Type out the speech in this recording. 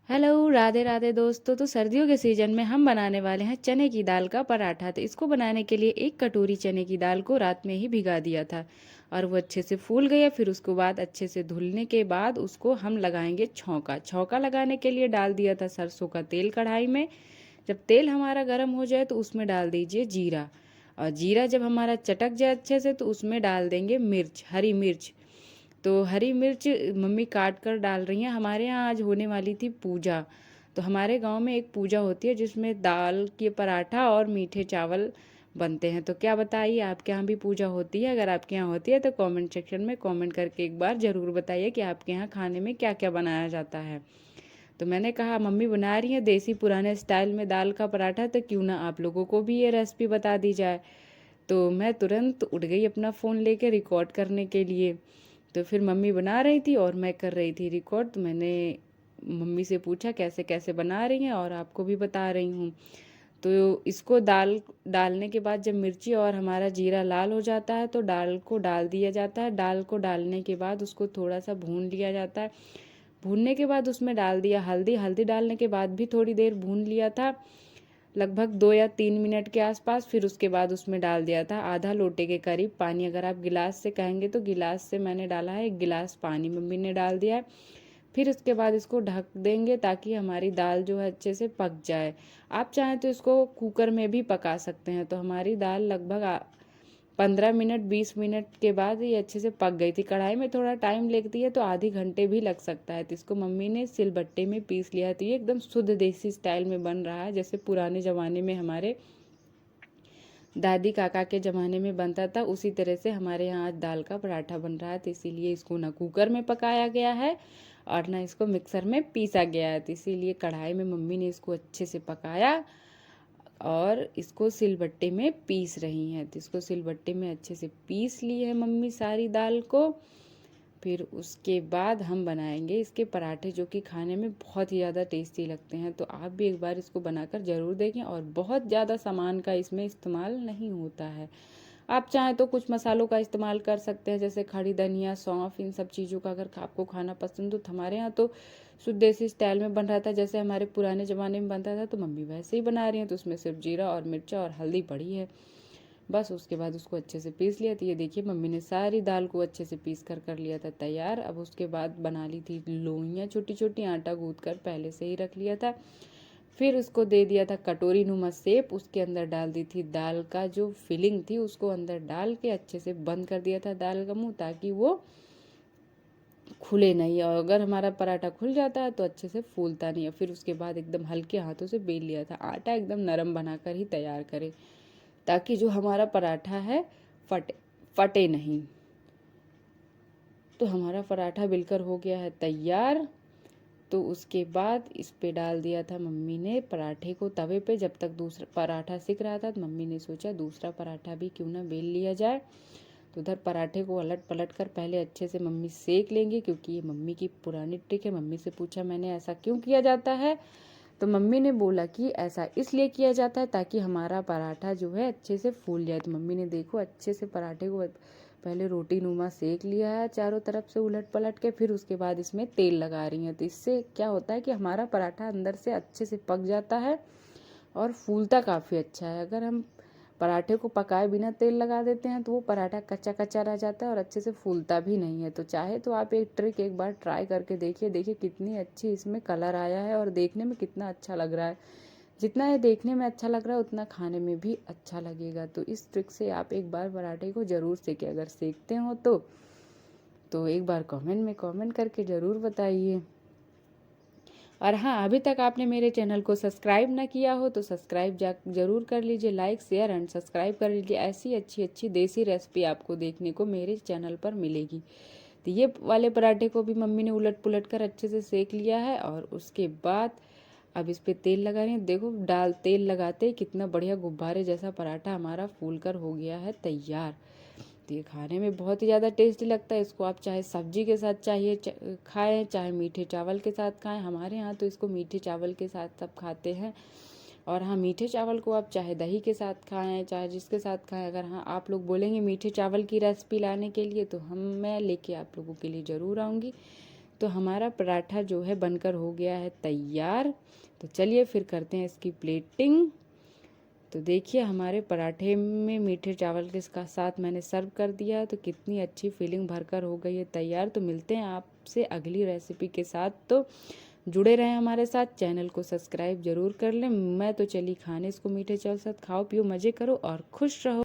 Hello, Radhe Radhe दोस्तों। तो सर्दियों के सीजन में हम बनाने वाले हैं चने की दाल का पराठा। तो इसको बनाने के लिए 1 कटोरी चने की दाल को रात में ही भिगा दिया था और वो अच्छे से फूल गया। फिर उसके बाद अच्छे से धुलने के बाद उसको हम लगाएंगे छौंका। छौंका लगाने के लिए डाल दिया था सरसों का तेल कढ़ाई में। जब तेल हमारा गर्म हो जाए तो उसमें डाल दीजिए जीरा, और जीरा जब हमारा चटक जाए अच्छे से तो उसमें डाल देंगे मिर्च, हरी मिर्च। तो हरी मिर्च मम्मी काट कर डाल रही हैं। हमारे यहाँ आज होने वाली थी पूजा। तो हमारे गांव में एक पूजा होती है जिसमें दाल के पराठा और मीठे चावल बनते हैं। तो क्या बताइए, आपके यहाँ भी पूजा होती है? अगर आपके यहाँ होती है तो कमेंट सेक्शन में कमेंट करके एक बार ज़रूर बताइए कि आपके यहाँ खाने में क्या क्या बनाया जाता है। तो मैंने कहा मम्मी बना रही हैं देसी पुराने स्टाइल में दाल का पराठा, तो क्यों ना आप लोगों को भी ये रेसिपी बता दी जाए। तो मैं तुरंत उठ गई अपना फ़ोन लेके रिकॉर्ड करने के लिए। तो फिर मम्मी बना रही थी और मैं कर रही थी रिकॉर्ड। तो मैंने मम्मी से पूछा कैसे कैसे बना रही हैं, और आपको भी बता रही हूँ। तो इसको डालने के बाद जब मिर्ची और हमारा जीरा लाल हो जाता है तो दाल को डाल दिया जाता है। दाल को डालने के बाद उसको थोड़ा सा भून लिया जाता है। भूनने के बाद उसमें डाल दिया हल्दी। हल्दी डालने के बाद भी थोड़ी देर भून लिया था, लगभग 2 या 3 मिनट के आसपास। फिर उसके बाद उसमें डाल दिया था आधा लोटे के करीब पानी। अगर आप गिलास से कहेंगे तो गिलास से मैंने डाला है, 1 गिलास पानी मम्मी ने डाल दिया है। फिर उसके बाद इसको ढक देंगे ताकि हमारी दाल जो है अच्छे से पक जाए। आप चाहें तो इसको कुकर में भी पका सकते हैं। तो हमारी दाल लगभग 15 मिनट 20 मिनट के बाद ये अच्छे से पक गई थी। कढ़ाई में थोड़ा टाइम लगती है तो आधे घंटे भी लग सकता है। तो इसको मम्मी ने सिलबट्टे में पीस लिया है। तो ये एकदम शुद्ध देसी स्टाइल में बन रहा है, जैसे पुराने ज़माने में हमारे दादी काका के ज़माने में बनता था, उसी तरह से हमारे यहाँ आज दाल का पराठा बन रहा है। तो इसीलिए इसको ना कुकर में पकाया गया है और ना इसको मिक्सर में पीसा गया है। तो इसीलिए कढ़ाई में मम्मी ने इसको अच्छे से पकाया और इसको सिलबट्टे में पीस रही हैं। तो इसको सिलबट्टे में अच्छे से पीस ली है मम्मी सारी दाल को। फिर उसके बाद हम बनाएंगे इसके पराठे, जो कि खाने में बहुत ही ज़्यादा टेस्टी लगते हैं। तो आप भी एक बार इसको बनाकर ज़रूर देखें। और बहुत ज़्यादा सामान का इसमें इस्तेमाल नहीं होता है। आप चाहें तो कुछ मसालों का इस्तेमाल कर सकते हैं, जैसे खड़ी धनिया, सौंफ, इन सब चीज़ों का अगर आपको खाना पसंद हो। तो हमारे यहाँ तो शुद्ध देसी स्टाइल में बन रहा था, जैसे हमारे पुराने ज़माने में बनता था। तो मम्मी वैसे ही बना रही हैं। तो उसमें सिर्फ जीरा और मिर्चा और हल्दी पड़ी है बस। उसके बाद उसको अच्छे से पीस लिया। तो ये देखिए मम्मी ने सारी दाल को अच्छे से पीस कर लिया था तैयार। अब उसके बाद बना ली थी लोइयाँ छोटी छोटी, आटा गूँथ कर पहले से ही रख लिया था। फिर उसको दे दिया था कटोरी नुमा शेप। उसके अंदर डाल दी थी दाल का जो फिलिंग थी, उसको अंदर डाल के अच्छे से बंद कर दिया था दाल का मुंह, ताकि वो खुले नहीं। और अगर हमारा पराठा खुल जाता है तो अच्छे से फूलता नहीं है। फिर उसके बाद एकदम हल्के हाथों से बेल लिया था। आटा एकदम नरम बनाकर ही तैयार करें, ताकि जो हमारा पराठा है फटे नहीं। तो हमारा पराठा बिलकर हो गया है तैयार। तो उसके बाद इस पे डाल दिया था मम्मी ने पराठे को तवे पे। जब तक दूसरा पराठा सिक रहा था तो मम्मी ने सोचा दूसरा पराठा भी क्यों ना बेल लिया जाए। तो उधर पराठे को अलट पलट कर पहले अच्छे से मम्मी सेक लेंगी, क्योंकि ये मम्मी की पुरानी ट्रिक है। मम्मी से पूछा मैंने ऐसा क्यों किया जाता है, तो मम्मी ने बोला कि ऐसा इसलिए किया जाता है ताकि हमारा पराठा जो है अच्छे से फूल जाए। तो मम्मी ने देखो अच्छे से पराठे को पहले रोटी नुमा सेक लिया है चारों तरफ से उलट पलट के। फिर उसके बाद इसमें तेल लगा रही हैं। तो इससे क्या होता है कि हमारा पराठा अंदर से अच्छे से पक जाता है और फूलता काफ़ी अच्छा है। अगर हम पराठे को पकाए बिना तेल लगा देते हैं तो वो पराठा कच्चा कच्चा रह जाता है और अच्छे से फूलता भी नहीं है। तो चाहे तो आप एक ट्रिक एक बार ट्राई करके देखिए। देखिए कितनी अच्छी इसमें कलर आया है और देखने में कितना अच्छा लग रहा है। जितना ये देखने में अच्छा लग रहा है उतना खाने में भी अच्छा लगेगा। तो इस ट्रिक से आप एक बार पराठे को ज़रूर सेकें। अगर सेकते हो तो एक बार कमेंट में कमेंट करके ज़रूर बताइए। और हाँ, अभी तक आपने मेरे चैनल को सब्सक्राइब ना किया हो तो सब्सक्राइब ज़रूर कर लीजिए। लाइक शेयर एंड सब्सक्राइब कर लीजिए। ऐसी अच्छी अच्छी देसी रेसिपी आपको देखने को मेरे चैनल पर मिलेगी। तो ये वाले पराठे को भी मम्मी ने उलट पुलट कर अच्छे से सेक लिया है। और उसके बाद अब इस पर तेल लगा रही हैं। देखो तेल लगाते ही कितना बढ़िया गुब्बारे जैसा पराठा हमारा फूल कर हो गया है तैयार। तो ये खाने में बहुत ही ज़्यादा टेस्टी लगता है। इसको आप चाहे सब्जी के साथ खाएं, चाहे मीठे चावल के साथ खाएं। हमारे यहाँ तो इसको मीठे चावल के साथ सब खाते हैं। और हाँ, मीठे चावल को आप चाहे दही के साथ खाएं, चाहे जिसके साथ खाएं। अगर हाँ आप लोग बोलेंगे मीठे चावल की रेसिपी लाने के लिए तो मैं लेके आप लोगों के लिए ज़रूर आऊँगी। तो हमारा पराठा जो है बनकर हो गया है तैयार। तो चलिए फिर करते हैं इसकी प्लेटिंग। तो देखिए हमारे पराठे में मीठे चावल के साथ मैंने सर्व कर दिया, तो कितनी अच्छी फीलिंग भरकर हो गई है तैयार। तो मिलते हैं आपसे अगली रेसिपी के साथ, तो जुड़े रहें हमारे साथ, चैनल को सब्सक्राइब जरूर कर लें। मैं तो चली खाने इसको मीठे चावल साथ। खाओ पियो मज़े करो और खुश रहो।